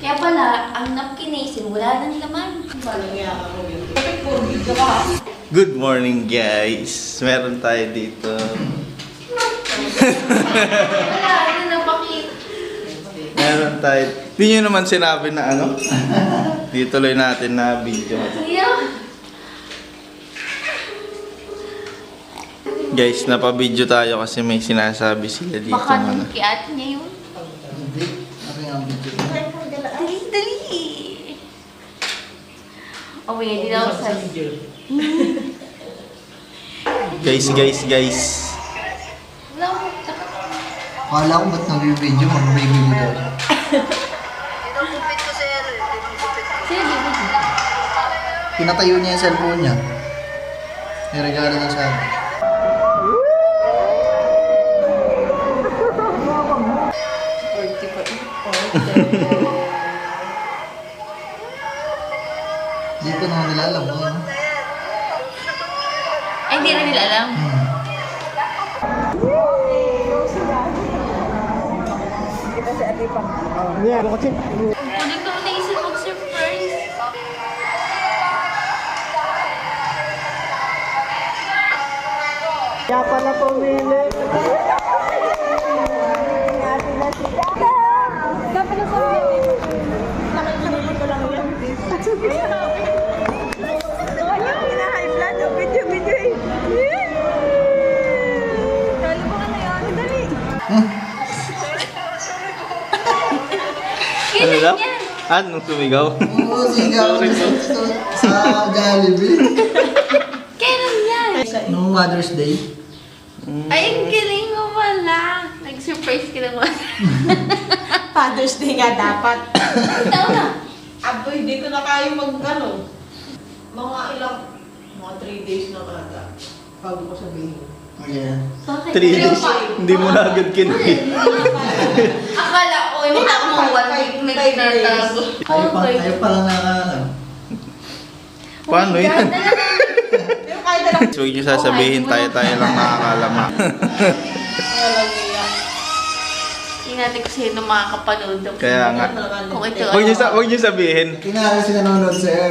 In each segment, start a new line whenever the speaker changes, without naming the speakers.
Kaya pala, ang napkin ay simula ng laman.
Good morning guys! Meron tayo dito.
Wala, ano napakit.
Meron tayo. Hindi nyo naman sinabi na ano? Di tuloy natin na video. Guys, napabidyo tayo kasi may sinasabi sila dito.
Baka
Ano.
nung kiat niya yun.
Hindi. Ano yung video?
Dali, dali. Oh, wait, hindi na ako sa...
Guys.
Wala ko.
Akala ko ba't nag-video mo? Nag-video mo daw siya.
Sino bibig?
Pinatayo niya yung cellphone niya. Niregalo na sa akin. Hindi ko naman nila alam. Ano?
Ay, hindi rin nila alam. Kunin ko na isip mag-surprise.
Kaya pala pumili. Dapat na sa nakikita ko lang yan. Wala ko high blood. Video eh. Kala mo ka na yun. Dali.
Ano daw?
Kailan yan?
Anong sumigaw?
Oo, sigaw sa Jollibee.
Kailan yan?
Noong Mother's Day.
Ay, ang galing mo pala. Nag-surprise ka naman.
Father's Day nga dapat.
Ikaw na.
Aboy, hindi ko na kaya mag-ano. Mga 3 days na kada. Bago ko sabihin.
Okay.
Bakit?
3 days. Hindi mo na agad kinain.
Akala ko, hindi ako mo 1 week na tinatago.
Kayo pa lang nakakano.
Paano yan?
Yung kahit na lang.
Huwag nyo sasabihin tayo lang nakakalama.
Walang iya.
Hindi natin kung sino makakapanood daw.
Kaya nga.
Kung ito,
Huwag nyo sabihin.
Kinala si nanonood sa'yo.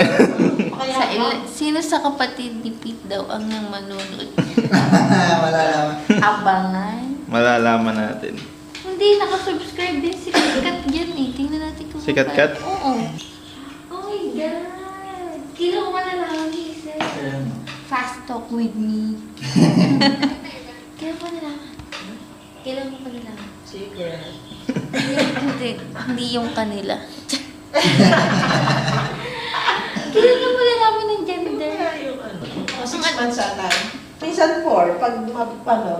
Sino sa kapatid ni Pete daw ang nang manunod?
Malalaman.
Abangan.
Malalaman natin.
Hindi, nakasubscribe din si Katkat dyan eh. Tingnan natin kung...
Si Katkat?
Oo. Oh my God. Kailan ko malalaman ni Isa? Fast talk with me. Kailan ko malalaman? Kailan ko malalaman?
Secret.
Hindi yung kanila. Kailan ko malalaman ng gender?
Yung ano. Mga 6 months ata. Minsan 4, pag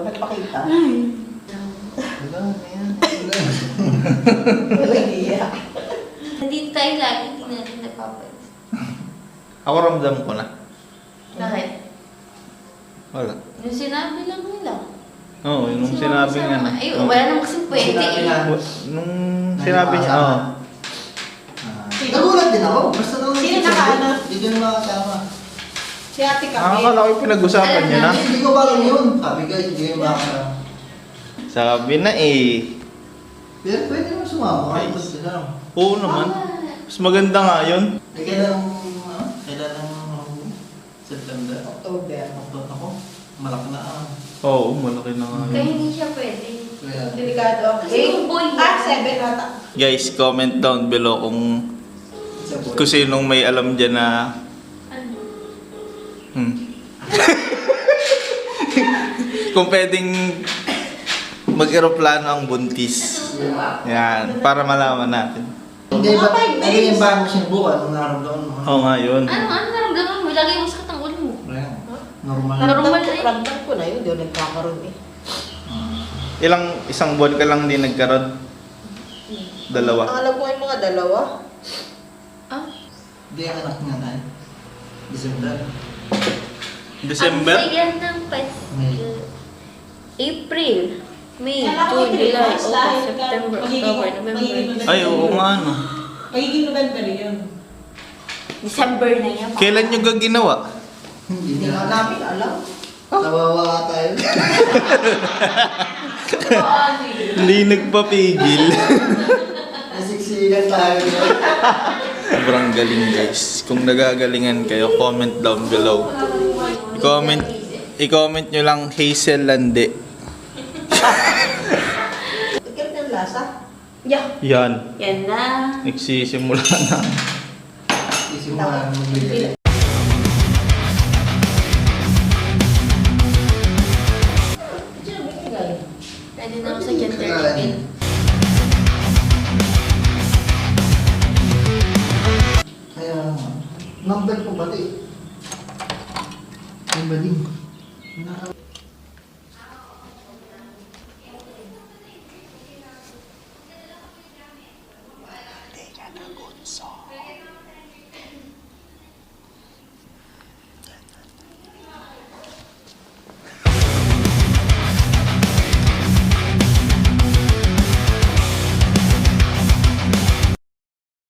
nagpakita.
Wala na yan.
Walang iya.
Nandito tayo lagi, hindi natin napapansin.
Ako ramdam ko na.
Bakit?
Wala.
Yung sinabi lang nila.
Oo, nung sinabi nga.
Ay,
Oo.
wala namang kasing pwede eh.
Nung sinabi niya, oo.
Nagulat din ako. Basta nung
Sino nakaano?
Hindi ko naman makasama.
Si Ate Kami.
Akala ko yung pinag-usapan niya na.
Hindi ko ba alam yun? Sabi ko, hindi ko makasama.
Sabi na eh.
Pero pwede naman sumama. Kahit
Nice.
basta lang.
Oo naman. Mas maganda nga yun.
Eh, kailan September?
October.
October ako. Malaki na ah.
Oo, malaki na nga
Kaya
yun.
hindi siya pwede.
Kaya,
Delikado.
Kasi kung boy yan.
7 ata.
Guys, comment down below
isa po.
kung sinong may alam dyan na...
Ano?
Kung pwedeng mag-aeroplano ang buntis. Yan, para malaman natin.
Hindi ba?
Mga 5
Ano
days.
yung bago sinubukan? Anong naramdaman mo?
Oo nga yun.
Ano naramdaman mo? Lagi mo sakit ang ulo mo.
Wala. Normal.
Normal na yun.
Ramdam ko na yun. Hindi ako nagkakaroon eh.
Isang buwan ka lang din nagkaroon? Dalawa.
Ang alam ko yung mga dalawa.
Ah?
Hindi ang anak nga tayo. December.
December?
Ang saya ng Pasko.
May.
April, May,
Kala ko
June, July,
Christmas
August,
dahil
September,
magiging-
October,
magiging
November.
Ay, oo nga no.
Magiging November yun.
December na yan.
Kailan nyo ginawa?
Hindi
Hindi nga
na.
namin alam.
Kawawa ka tayo.
Hindi nagpapigil.
Nasiksikan tayo.
Sobrang galing guys. Kung nagagalingan kayo, comment down below. I-comment nyo lang Hazel Lande.
Ganito ang lasa.
Yeah.
Yan.
Yan na.
Nagsisimula na.
Isimulan mo bigay.
Diyan, binigay.
Pwede na ako sa gender reveal.
Kaya, number ko pati. Yung baling.